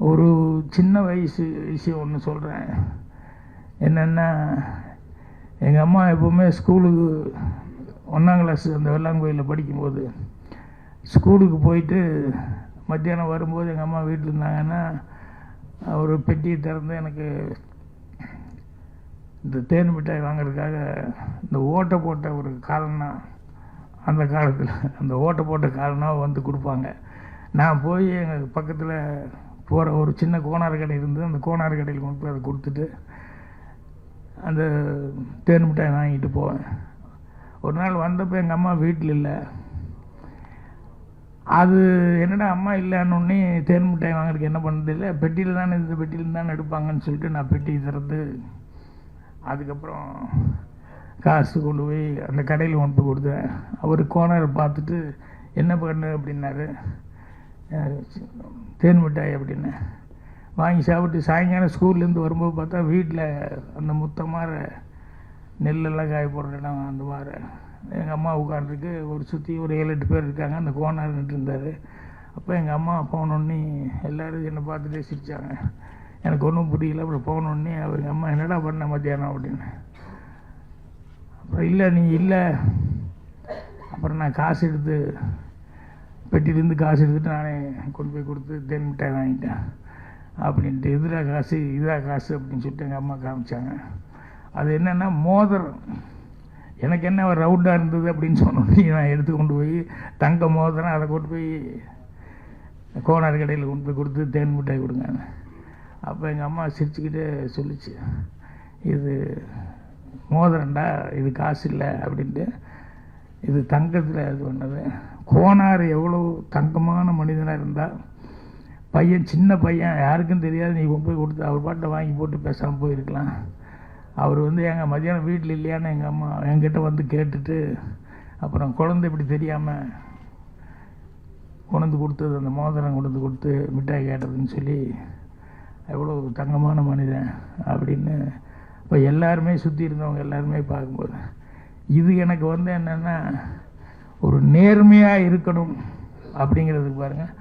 ஒரு சின்ன வயசு விஷயம் ஒன்று சொல்கிறேன். என்னென்னா, எங்கள் அம்மா எப்போவுமே ஸ்கூலுக்கு 1ஆம் கிளாஸ் அந்த வெள்ளாங்கோயிலில் படிக்கும்போது ஸ்கூலுக்கு போயிட்டு மத்தியானம் வரும்போது எங்கள் அம்மா வீட்டில் இருந்தாங்கன்னா ஒரு பெட்டியை திறந்து எனக்கு இந்த தேன் மிட்டாய் வாங்கிறதுக்காக இந்த ஓட்டை போட்ட ஒரு காலனா, அந்த காலத்தில் அந்த ஓட்டை போட்ட காலனா வந்து கொடுப்பாங்க. நான் போய் எங்கள் பக்கத்தில் போகிற ஒரு சின்ன கோனார் கடை இருந்து அந்த கோனார் கடையில் கொண்டு போய் அதை கொடுத்துட்டு அந்த தேன் மிட்டாய் வாங்கிட்டு போவேன். ஒரு நாள் வந்தப்போ எங்கள் அம்மா வீட்டில் இல்லை. அது என்னடா அம்மா இல்லைன்னொன்னே தேன் மிட்டாய் வாங்குறதுக்கு என்ன பண்ணுறது இல்லை, பெட்டியில் தானே இந்த பெட்டியில் தானே எடுப்பாங்கன்னு சொல்லிட்டு நான் பெட்டி திறந்து அதுக்கப்புறம் காசு கொண்டு போய் அந்த கடையில் கொண்டு போய் கொடுத்தேன். அவர் கோனரை பார்த்துட்டு என்ன பண்ணு அப்படின்னாரு. தேன் மிட்டாய் அப்படின்னு வாங்கி சாப்பிட்டு சாயங்காலம் ஸ்கூல்லேருந்து வரும்போது பார்த்தா வீட்டில் அந்த முத்தமாக நெல்லெல்லாம் காய போடுற இடம் அந்த மாதிரி எங்கள் அம்மா உட்காந்துருக்கு. ஒரு சுற்றி ஒரு 7-8 பேர் இருக்காங்க. அந்த கோனார் நின்று இருந்தார். அப்போ எங்கள் அம்மா போனோடனே எல்லோரும் என்னை பார்த்துட்டே சிரித்தாங்க. எனக்கு ஒன்றும் புரியல. அப்புறம் போனோடனே அவர் அம்மா என்னடா பண்ண மத்தியானம் அப்படின்னு. அப்புறம் இல்லை நீ இல்லை. அப்புறம் நான் காசு எடுத்து பெட்டியிலேருந்து காசு எடுத்துகிட்டு நானே கொண்டு போய் கொடுத்து தேன் மிட்டாய் வாங்கிட்டேன் அப்படின்ட்டு. இதுதான் காசு இதாக காசு அப்படின்னு சொல்லிட்டு எங்கள் அம்மா காமிச்சாங்க. அது என்னென்னா மோதிரம். எனக்கு என்ன ஒரு ரவுண்டாக இருந்தது அப்படின்னு சொன்னோன்னே நான் எடுத்து கொண்டு போய் தங்க மோதிரம் அதை கொண்டு போய் கோனார் கடையில் கொண்டு போய் கொடுத்து தேன் மிட்டாய் கொடுங்க. அப்போ எங்கள் அம்மா சிரிச்சுக்கிட்டே சொல்லிச்சு, இது மோதிரண்டா, இது காசு இல்லை அப்படின்ட்டு. இது தங்கத்தில் இது பண்ணது. கோனார் எவ்வளோ தங்கமான மனிதனாக இருந்தால் பையன் சின்ன பையன் யாருக்கும் தெரியாது, நீ போய் கொடுத்து அவர் பாட்டை வாங்கி போட்டு பேசாமல் போயிருக்கலாம். அவர் வந்து எங்கள் மதியானம் வீட்டில் இல்லையான்னு எங்கள் அம்மா என்கிட்ட வந்து கேட்டுட்டு அப்புறம் குழந்தை இப்படி தெரியாமல் கொண்டு கொடுத்தது, அந்த மோதிரம் கொண்டு கொடுத்து மிட்டாய் கேட்டதுன்னு சொல்லி எவ்வளோ தங்கமான மனிதன் அப்படின்னு இப்போ எல்லாருமே சுற்றி இருந்தவங்க எல்லாருமே பார்க்கும்போது இது எனக்கு வந்து என்னென்னா ஒரு நேர்மையாக இருக்கணும் அப்படிங்கிறதுக்கு பாருங்கள்,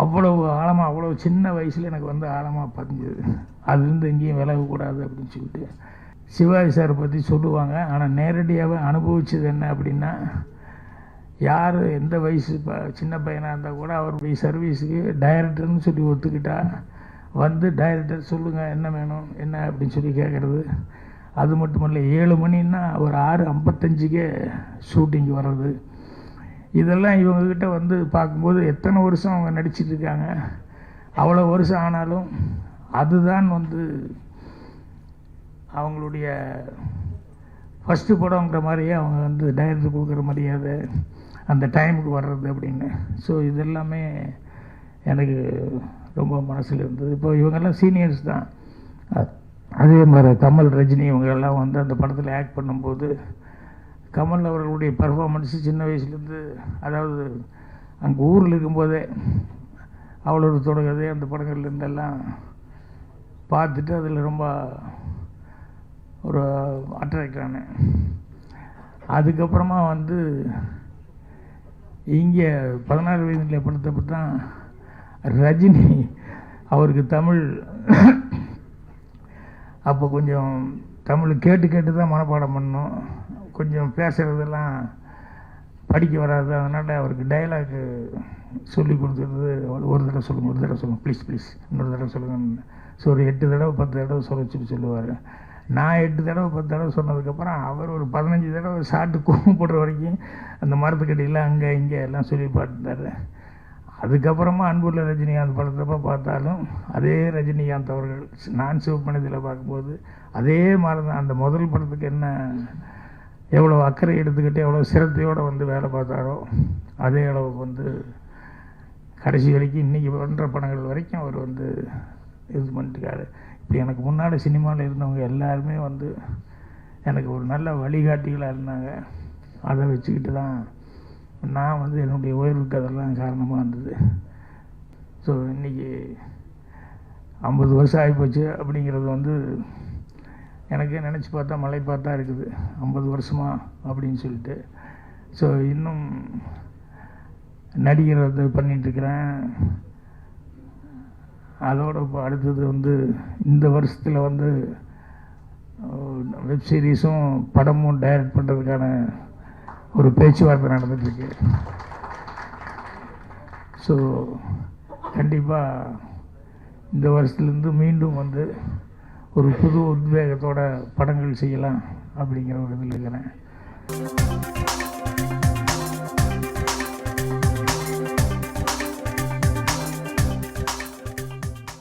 அவ்வளவு ஆழமாக அவ்வளோ சின்ன வயசில் எனக்கு வந்து ஆழமாக பதிஞ்சது. அதுலேருந்து எங்கேயும் விலகக்கூடாது அப்படின்னு சொல்லிட்டு சிவாஜி சாரை பற்றி சொல்லுவாங்க. ஆனால் நேரடியாகவே அனுபவிச்சது என்ன அப்படின்னா, யார் எந்த வயசு சின்ன பையனாக இருந்தால் கூட அவருடைய சர்வீஸுக்கு டைரக்டர்னு சொல்லி ஒத்துக்கிட்டா வந்து டைரக்டர் சொல்லுங்கள் என்ன வேணும் என்ன அப்படின்னு சொல்லி கேட்குறது. அது மட்டும் இல்லை, 7 மணின்னா ஒரு 6:55 ஷூட்டிங்கு வர்றது. இதெல்லாம் இவங்கக்கிட்ட வந்து பார்க்கும்போது எத்தனை வருஷம் அவங்க நடிச்சிட்டு இருக்காங்க. அவ்வளோ வருஷம் ஆனாலும் அதுதான் வந்து அவங்களுடைய ஃபஸ்ட்டு படங்கிற மாதிரியே அவங்க வந்து டைரக்டர் கொடுக்குற மரியாதை, அந்த டைமுக்கு வர்றது அப்படின்னு. ஸோ இதெல்லாமே எனக்கு ரொம்ப மனசில் இருந்தது. இப்போ இவங்கெல்லாம் சீனியர்ஸ் தான். அதே மாதிரி கமல், ரஜினி இவங்கெல்லாம் வந்து அந்த படத்தில் ஆக்ட் பண்ணும்போது கமல் அவர்களுடைய பர்ஃபார்மன்ஸு சின்ன வயசுலேருந்து, அதாவது அங்கே ஊரில் இருக்கும்போதே அவ்வளோ தொடங்குது அந்த படங்கள்லேருந்தெல்லாம் பார்த்துட்டு அதில் ரொம்ப ஒரு அட்ராக்ட் ஆனேன். அதுக்கப்புறமா வந்து இங்கே 16 வயதில் படத்தப்போ தான் ரஜினி அவருக்கு தமிழ் அப்போ கொஞ்சம் தமிழ் கேட்டு கேட்டு தான் மனப்பாடம் பண்ணோம். கொஞ்சம் பேசுகிறதெல்லாம் படிக்க வராது. அதனால் அவருக்கு டைலாக்கு சொல்லி கொடுத்துருது. ஒரு தடவை சொல்லுங்கள் ப்ளீஸ் இன்னொரு தடவை சொல்லுங்கள். ஸோ ஒரு 8 தடவை 10 தடவை சொல்லுவார். நான் 8 தடவை 10 தடவை சொன்னதுக்கப்புறம் அவர் ஒரு 15 தடவை சாட்டு கூப்பிடுற வரைக்கும் அந்த மரத்துக்கடியில் அங்கே இங்கே எல்லாம் சொல்லி பார்த்துட்டார். அதுக்கப்புறமா அன்புள்ள ரஜினிகாந்த் படத்தப்போ பார்த்தாலும் அதே ரஜினிகாந்த் அவர்கள் நான் சிவப்பணத்தில் பார்க்கும்போது அதே மாதிரி தான். அந்த முதல் படத்துக்கு என்ன எவ்வளோ அக்கறை எடுத்துக்கிட்டு எவ்வளோ சிரத்தையோடு வந்து வேலை பார்த்தாரோ அதே அளவுக்கு வந்து கடைசி வரைக்கும் இன்றைக்கி பண்ணுற படங்கள் வரைக்கும் அவர் வந்து இது பண்ணிட்டுருக்காரு. இப்போ எனக்கு முன்னாடி சினிமாவில் இருந்தவங்க எல்லாருமே வந்து எனக்கு ஒரு நல்ல வழிகாட்டிகளாக இருந்தாங்க. அதை வச்சுக்கிட்டு தான் நான் வந்து என்னுடைய உயர்வுக்கு அதெல்லாம் காரணமாக இருந்தது. ஸோ இன்றைக்கி 50 வருஷம் ஆகிப்போச்சு அப்படிங்கிறது வந்து எனக்கு நினச்சி பார்த்தா மலை பார்த்தா இருக்குது 50 வருஷமா அப்படின்னு சொல்லிட்டு. ஸோ இன்னும் நடிகர் பண்ணிகிட்ருக்கிறேன். அதோட இப்போ அடுத்தது வந்து இந்த வருஷத்தில் வந்து வெப் சீரிஸும் படமும் டைரக்ட் பண்ணுறதுக்கான ஒரு பேச்சுவார்த்தை நடந்துகிட்ருக்கு. ஸோ கண்டிப்பாக இந்த வருஷத்துலேருந்து மீண்டும் வந்து ஒரு புது உத்வேகத்தோட படங்கள் செய்யலாம் அப்படிங்கிற ஒரு இதில் இருக்கிறேன்.